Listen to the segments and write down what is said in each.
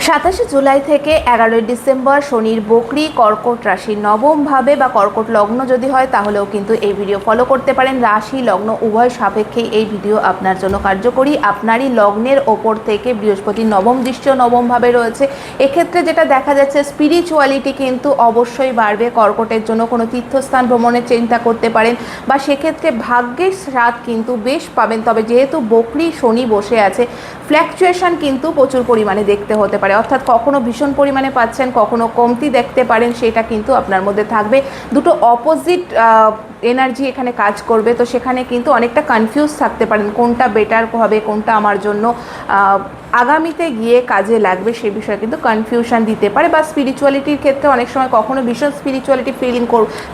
27 জুলাই থেকে 11 ডিসেম্বর শনির বকরি কর্কট রাশির নবম ভাবে বা কর্কট লগ্ন যদি হয় তাহলেও কিন্তু এই ভিডিও ফলো করতে পারেন। রাশি লগ্ন উভয় সাপেক্ষেই এই ভিডিও আপনার জন্য কার্যকরী। আপনারই লগ্নের ওপর থেকে বৃহস্পতির নবম দৃষ্টিও নবম ভাবে রয়েছে। এক্ষেত্রে যেটা দেখা যাচ্ছে, স্পিরিচুয়ালিটি কিন্তু অবশ্যই বাড়বে। কর্কটের জন্য কোনো তীর্থস্থান ভ্রমণের চিন্তা করতে পারেন বা সেক্ষেত্রে ভাগ্যের স্বাদ কিন্তু বেশ পাবেন। তবে যেহেতু বকরি শনি বসে আছে, ফ্ল্যাকচুয়েশন কিন্তু প্রচুর পরিমাণে দেখতে হতে পারে, অর্থাৎ কখনো ভীষণ পরিমাণে পাচ্ছেন, কখনো কমতি দেখতে পারেন, সেটা কিন্তু আপনার মধ্যে থাকবে। দুটো অপোজিট এনার্জি এখানে কাজ করবে, তো সেখানে কিন্তু অনেকটা কনফিউজ থাকতে পারেন কোনটা বেটার হবে, কোনটা আমার জন্য আগামীতে গিয়ে কাজে লাগবে, সে বিষয়ে কিন্তু কনফিউশন দিতে পারে। বা স্পিরিচুয়ালিটির ক্ষেত্রে অনেক সময় কখনো ভীষণ স্পিরিচুয়ালিটি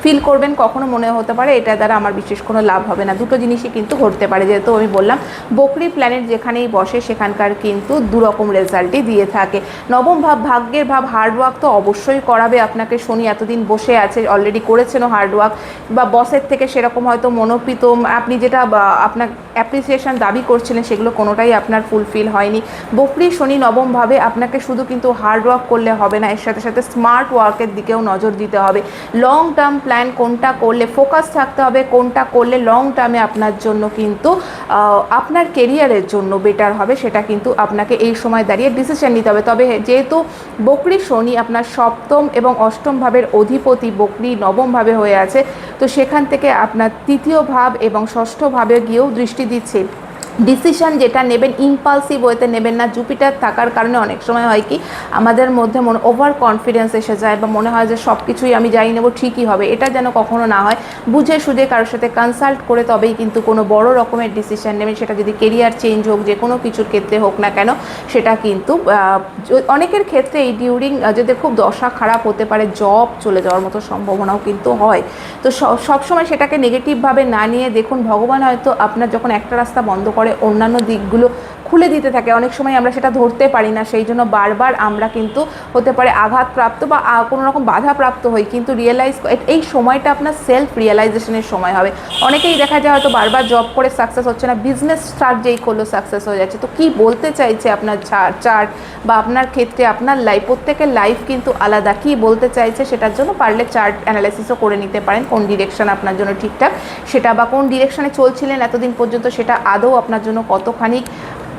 ফিল করবেন, কখনো মনে হতে পারে এটা দ্বারা আমার বিশেষ কোনো লাভ হবে না। দুটো জিনিসই কিন্তু ঘটতে পারে। যেহেতু আমি বললাম বকরি প্ল্যানেট যেখানেই বসে সেখানকার কিন্তু দুরকম রেজাল্টই দিয়ে থাকে। নবম ভাব ভাগ্যের ভাব, হার্ডওয়ার্ক তো অবশ্যই করাবে আপনাকে। শনি এতদিন বসে আছে, অলরেডি করেছেনও হার্ডওয়ার্ক, বা বসের থেকে সেরকম হয়তো মনোপিত আপনি যেটা আপনার অ্যাপ্রিসিয়েশন দাবি করছিলেন সেগুলো কোনোটাই আপনার ফুলফিল হয়নি। বকরি শনি নবম ভাবে আপনাকে শুধু কিন্তু হার্ড ওয়ার্ক করলে হবে না, এর সাথে সাথে স্মার্ট ওয়ার্কের দিকেও নজর দিতে হবে। লং টার্ম প্ল্যান কোনটা করলে ফোকাস থাকতে হবে, কোনটা করলে লং টার্মে আপনার জন্য কিন্তু আপনার কেরিয়ারের জন্য বেটার হবে, সেটা কিন্তু আপনাকে এই সময় দাঁড়িয়ে ডিসিশন নিতে হবে। তবে যেহেতু বকরি শনি আপনার সপ্তম এবং অষ্টম ভাবের অধিপতি, বকরি নবম ভাবে হয়ে আছে, তো সেখান থেকে আপনার তৃতীয় ভাব এবং ষষ্ঠ ভাবে গিয়েও দৃষ্টি দিচ্ছে। ডিসিশন যেটা নেবেন ইম্পালসিভ ওয়েতে নেবেন না। জুপিটার থাকার কারণে অনেক সময় হয় কি আমাদের মধ্যে ওভার কনফিডেন্স এসে যায়, বা মনে হয় যে সব কিছুই আমি জানি নেব, ঠিকই হবে। এটা যেন কখনো না হয়। বুঝে সুঝে কারোর সাথে কনসাল্ট করে তবেই কিন্তু কোনো বড় রকমের ডিসিশন নেবেন। সেটা যদি কেরিয়ার চেঞ্জ হোক, যে কোনো কিছুর ক্ষেত্রে হোক না কেন, সেটা কিন্তু অনেকের ক্ষেত্রে এই ডিউরিং যদি খুব দশা খারাপ হতে পারে, জব চলে যাওয়ার মতো সম্ভাবনাও কিন্তু হয়। তো সবসময় সেটাকে নেগেটিভভাবে না নিয়ে দেখুন, ভগবান হয়তো আপনার যখন একটা রাস্তা বন্ধ করে অন্যান্য দিকগুলো খুলে দিতে থাকে। অনেক সময় আমরা সেটা ধরতে পারি না, সেই জন্য বারবার আমরা কিন্তু হতে পারে আঘাতপ্রাপ্ত বা কোনো রকম বাধাপ্রাপ্ত হই। কিন্তু এই সময়টা আপনার সেলফ রিয়েলাইজেশনের সময় হবে। অনেকেই দেখা যায় হয়তো বারবার জব করে সাকসেস হচ্ছে না, বিজনেস স্টার্ট যেই করলো সাকসেস হয়ে যাচ্ছে। তো কি বলতে চাইছে আপনার চার্ট বা আপনার ক্ষেত্রে আপনার লাইফ, প্রত্যেকের লাইফ কিন্তু আলাদা। কি বলতে চাইছে সেটার জন্য পারলে চার্ট অ্যানালাইসিসও করে নিতে পারেন, কোন ডিরেকশন আপনার জন্য ঠিকঠাক সেটা, বা কোন ডিরেকশনে চলছিলেন এতদিন পর্যন্ত সেটা আদৌ আপনার জন্য কতখানি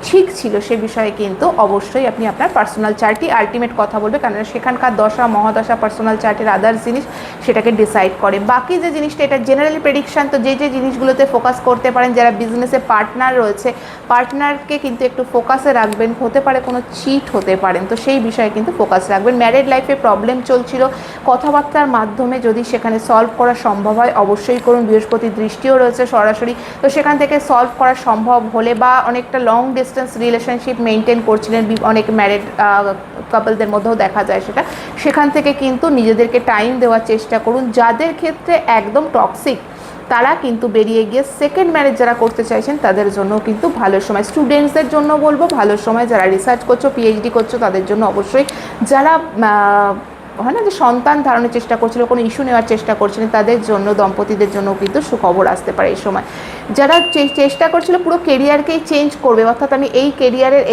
ঠিক ছিল, সে বিষয়ে কিন্তু অবশ্যই আপনি আপনার পার্সোনাল চার্টই আলটিমেট কথা বলবে, কারণ সেখানকার দশা মহাদশা পার্সোনাল চার্টের আদার্স জিনিস সেটাকে ডিসাইড করে। বাকি যে জিনিসটা এটা জেনারেলি প্রেডিকশান, তো যে জিনিসগুলোতে ফোকাস করতে পারেন, যারা বিজনেসে পার্টনার রয়েছে পার্টনারকে কিন্তু একটু ফোকাসে রাখবেন। হতে পারে কোনো চিট হতে পারেন, তো সেই বিষয়ে কিন্তু ফোকাস রাখবেন। ম্যারিড লাইফে প্রবলেম চলছিল, কথাবার্তার মাধ্যমে যদি সেখানে সলভ করা সম্ভব হয় অবশ্যই করুন। বৃহস্পতির দৃষ্টিও রয়েছে সরাসরি, তো সেখান থেকে সলভ করা সম্ভব হলে, বা অনেকটা লং ডিস্টেন্স রিলেশনশিপ মেনটেন করছিলেন অনেক ম্যারিড কাপলদের মধ্যেও দেখা যায় সেটা, সেখান থেকে কিন্তু নিজেদেরকে টাইম দেওয়ার চেষ্টা করুন। যাদের ক্ষেত্রে একদম টক্সিক তারা কিন্তু বেরিয়ে গিয়ে সেকেন্ড ম্যারেজ যারা করতে চাইছেন তাদের জন্য কিন্তু ভালো সময়। স্টুডেন্টসদের জন্য বলবো ভালো সময়, যারা রিসার্চ করছো, পিএইচডি করছো তাদের জন্য অবশ্যই, যারা হয় না যে সন্তান ধারণের চেষ্টা করছিল, কোনো ইস্যু নেওয়ার চেষ্টা করছিলেন তাদের জন্য, দম্পতিদের জন্য কিন্তু সুখবর আসতে পারে এই সময়। যারা চেষ্টা করছিল পুরো কেরিয়ারকেই চেঞ্জ করবে, অর্থাৎ আমি এই কেরিয়ারের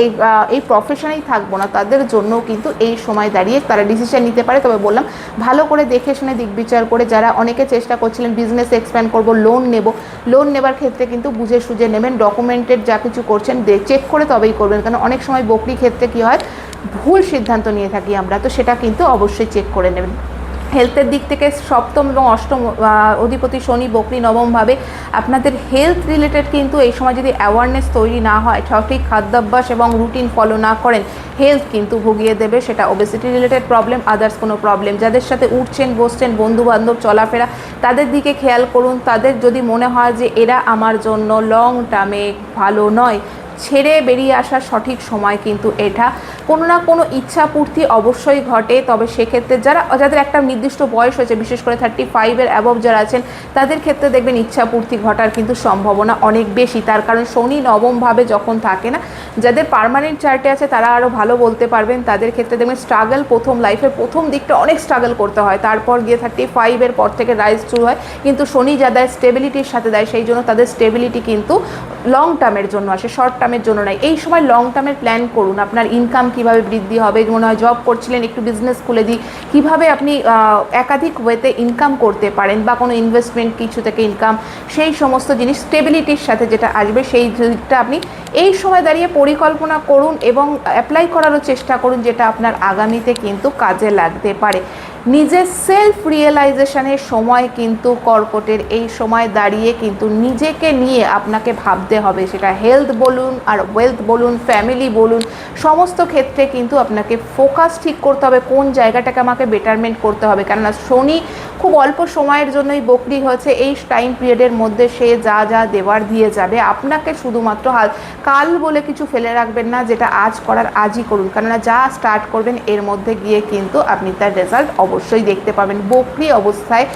এই প্রফেশনেই থাকবো না, তাদের জন্য কিন্তু এই সময় দাঁড়িয়ে তারা ডিসিশন নিতে পারে। তবে বললাম ভালো করে দেখে শুনে দিক বিচার করে। যারা অনেকে চেষ্টা করছিলেন বিজনেস এক্সপ্যান্ড করবো, লোন নেবার ক্ষেত্রে কিন্তু বুঝে সুঝে নেবেন। ডকুমেন্টেড যা কিছু করছেন চেক করে তবেই করবেন, কারণ অনেক সময় বকরি ক্ষেত্রে কী হয়, ভুল সিদ্ধান্ত নিয়ে থাকি আমরা, তো সেটা কিন্তু অবশ্যই চেক করে নেবেন। হেলথের দিক থেকে সপ্তম এবং অষ্টম অধিপতি শনি বকরি নবমভাবে আপনাদের হেলথ রিলেটেড কিন্তু এই সময় যদি অ্যাওয়ারনেস তৈরি না হয়, সঠিক খাদ্যাভ্যাস এবং রুটিন ফলো না করেন, হেলথ কিন্তু ভুগিয়ে দেবে। সেটা ওবেসিটি রিলেটেড প্রবলেম, আদার্স কোনো প্রবলেম। যাদের সাথে উঠছেন বসছেন বন্ধুবান্ধব চলাফেরা, তাদের দিকে খেয়াল করুন। তাদের যদি মনে হয় যে এরা আমার জন্য লং টার্মে ভালো নয়, ছেড়ে বেরিয়ে আসার সঠিক সময় কিন্তু এটা। কোনো না কোনো ইচ্ছা পূর্তি অবশ্যই ঘটে, তবে সেক্ষেত্রে যাদের একটা নির্দিষ্ট বয়স হয়েছে, বিশেষ করে 35-এর অ্যাবভ যারা আছেন তাদের ক্ষেত্রে দেখবেন ইচ্ছা পূর্তি ঘটার কিন্তু সম্ভাবনা অনেক বেশি। তার কারণ শনি নবমভাবে যখন থাকে না, যাদের পার্মানেন্ট চার্টে আছে তারা আরও ভালো বলতে পারবেন। তাদের ক্ষেত্রে দেখবেন স্ট্রাগল লাইফের প্রথম দিকটা অনেক স্ট্রাগল করতে হয়, তারপর গিয়ে 35-এর পর থেকে রাইজ শুরু হয়। কিন্তু শনি যা দেয় স্টেবিলিটির সাথে দেয়, সেই জন্য তাদের স্টেবিলিটি কিন্তু লং টার্মের জন্য আসে, শর্ট টার্মের জন্য নয়। এই সময় লং টার্মের প্ল্যান করুন। আপনার ইনকাম কীভাবে বৃদ্ধি হবে, মনে হয় জব করছিলেন একটু বিজনেস খুলে দিই, কীভাবে আপনি একাধিক ওয়েতে ইনকাম করতে পারেন বা কোনো ইনভেস্টমেন্ট কিছু থেকে ইনকাম, সেই সমস্ত জিনিস স্টেবিলিটির সাথে যেটা আসবে সেই জিনিসটা আপনি এই সময় দাঁড়িয়ে পরিকল্পনা করুন এবং অ্যাপ্লাই করারও চেষ্টা করুন, যেটা আপনার আগামীতে কিন্তু কাজে লাগতে পারে। নিজের সেলফ রিয়েলাইজেশনের সময় কিন্তু কর্কটের এই সময় দাঁড়িয়ে কিন্তু নিজেকে নিয়ে আপনাকে ভাবতে হবে, সেটা হেলথ বলুন আর ওয়েলথ বলুন, ফ্যামিলি বলুন, সমস্ত ক্ষেত্রে কিন্তু আপনাকে ফোকাস ঠিক করতে হবে কোন জায়গাটাকে আমাকে বেটারমেন্ট করতে হবে। কেননা শনি খুব অল্প সময়ের জন্যই বকরি হয়েছে, এই টাইম পিরিয়ডের মধ্যে সে যা যা দেওয়ার দিয়ে যাবে। আপনাকে শুধুমাত্র কাল বলে কিছু ফেলে রাখবেন না, যেটা আজ করার আজই করুন, কেননা যা স্টার্ট করবেন এর মধ্যে গিয়ে কিন্তু আপনি তার রেজাল্ট অবশ্যই দেখতে পাবেন। বকরি অবস্থায়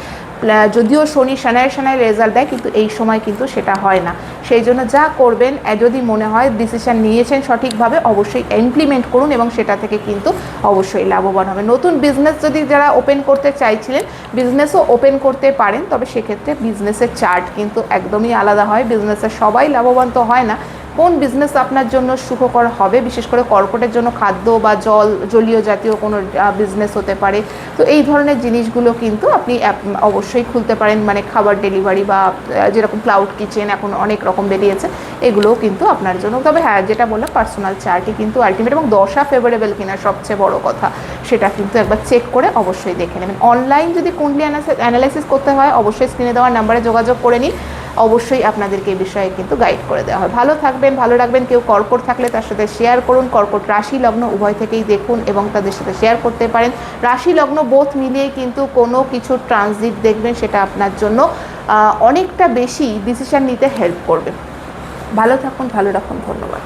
যদিও শনি সানায় রেজাল্ট দেয়, কিন্তু এই সময় কিন্তু সেটা হয় না। সেই জন্য যা করবেন, যদি মনে হয় ডিসিশন নিয়েছেন সঠিকভাবে, অবশ্যই ইমপ্লিমেন্ট করুন এবং সেটা থেকে কিন্তু অবশ্যই লাভবান হবে। নতুন বিজনেস যদি যারা ওপেন করতে চাইছিলেন, বিজনেসও ওপেন করতে পারেন, তবে সেক্ষেত্রে বিজনেসের চার্ট কিন্তু একদমই আলাদা হয়। বিজনেসের সবাই লাভবান তো হয় না। কোন বিজনেস আপনার জন্য সুখকর হবে, বিশেষ করে কর্কটের জন্য খাদ্য বা জলীয় জাতীয় কোনো বিজনেস হতে পারে। তো এই ধরনের জিনিসগুলো কিন্তু আপনি অবশ্যই খুলতে পারেন, মানে খাবার ডেলিভারি বা যেরকম ক্লাউড কিচেন এখন অনেক রকম বেরিয়েছে, এগুলোও কিন্তু আপনার জন্য। তবে হ্যাঁ, যেটা বললাম পার্সোনাল চার্টই কিন্তু আলটিমেট, এবং দশা ফেভারেবল কিনা সবচেয়ে বড় কথা, সেটা কিন্তু একবার চেক করে অবশ্যই দেখে নেবেন। অনলাইন যদি কুণ্ডলি অ্যানালাইসিস করতে হয়, অবশ্যই স্ক্রিনে দেওয়া নাম্বারে যোগাযোগ করে নিন, অবশ্যই আপনাদেরকে এই বিষয়ে কিন্তু গাইড করে দেওয়া হয়। ভালো থাকবেন, ভালো রাখবেন। কেউ কর্কট থাকলে তার সাথে শেয়ার করুন, কর্কট রাশি লগ্ন উভয় থেকেই দেখুন এবং তাদের সাথে শেয়ার করতে পারেন। রাশি লগ্ন বোথ মিলিয়ে কিন্তু কোনো কিছু ট্রানজিট দেখবেন, সেটা আপনার জন্য অনেকটা বেশি ডিসিশন নিতে হেল্প করবে। ভালো থাকুন, ভালো রাখুন, ধন্যবাদ।